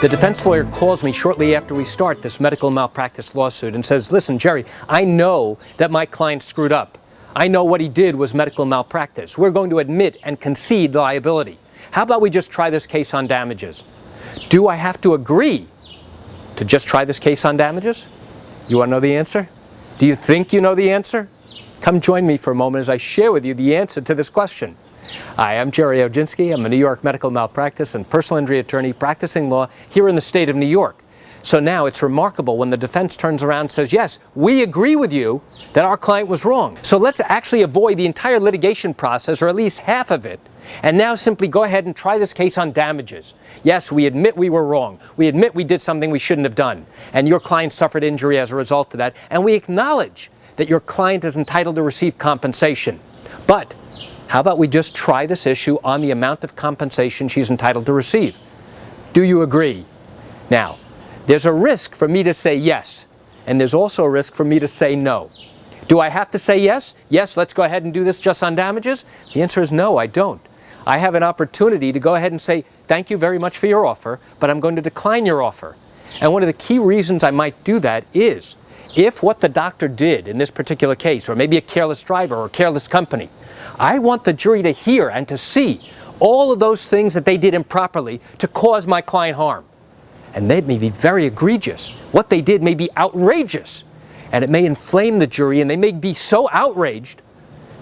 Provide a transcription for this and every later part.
The defense lawyer calls me shortly after we start this medical malpractice lawsuit and says, listen, Gerry, I know that my client screwed up. I know what he did was medical malpractice. We're going to admit and concede liability. How about we just try this case on damages? Do I have to agree to just try this case on damages? You want to know the answer? Do you think you know the answer? Come join me for a moment as I share with you the answer to this question. Hi, I'm Gerry Oginski. I'm a New York medical malpractice and personal injury attorney practicing law here in the state of New York. So now it's remarkable when the defense turns around and says, yes, we agree with you that our client was wrong. So let's actually avoid the entire litigation process, or at least half of it, and now simply go ahead and try this case on damages. Yes, we admit we were wrong. We admit we did something we shouldn't have done, and your client suffered injury as a result of that, and we acknowledge that your client is entitled to receive compensation. But how about we just try this issue on the amount of compensation she's entitled to receive? Do you agree? Now, there's a risk for me to say yes, and there's also a risk for me to say no. Do I have to say yes? Yes, let's go ahead and do this just on damages? The answer is no, I don't. I have an opportunity to go ahead and say, thank you very much for your offer, but I'm going to decline your offer. And one of the key reasons I might do that is, if what the doctor did in this particular case, or maybe a careless driver or a careless company, I want the jury to hear and to see all of those things that they did improperly to cause my client harm. And they may be very egregious. What they did may be outrageous. And it may inflame the jury, and they may be so outraged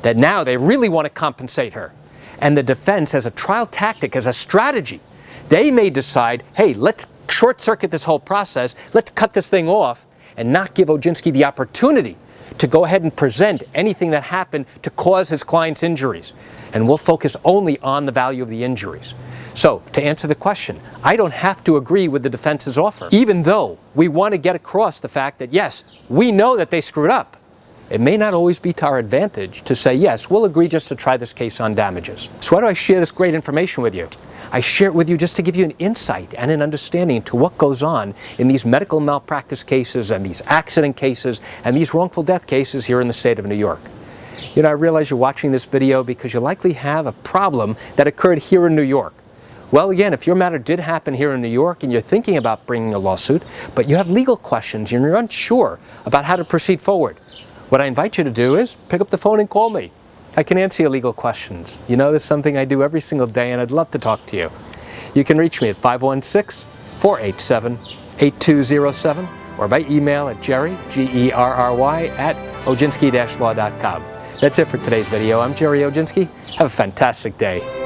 that now they really want to compensate her. And the defense, as a trial tactic, as a strategy, they may decide, hey, let's short-circuit this whole process, let's cut this thing off, and not give Oginski the opportunity to go ahead and present anything that happened to cause his client's injuries. And we'll focus only on the value of the injuries. So, to answer the question, I don't have to agree with the defense's offer, even though we want to get across the fact that, yes, we know that they screwed up. It may not always be to our advantage to say, yes, we'll agree just to try this case on damages. So why do I share this great information with you? I share it with you just to give you an insight and an understanding into what goes on in these medical malpractice cases and these accident cases and these wrongful death cases here in the state of New York. You know, I realize you're watching this video because you likely have a problem that occurred here in New York. Well, again, if your matter did happen here in New York and you're thinking about bringing a lawsuit, but you have legal questions and you're unsure about how to proceed forward, what I invite you to do is pick up the phone and call me. I can answer your legal questions. You know, this is something I do every single day, and I'd love to talk to you. You can reach me at 516-487-8207 or by email at Gerry, Gerry, at oginski-law.com. That's it for today's video. I'm Gerry Oginski. Have a fantastic day.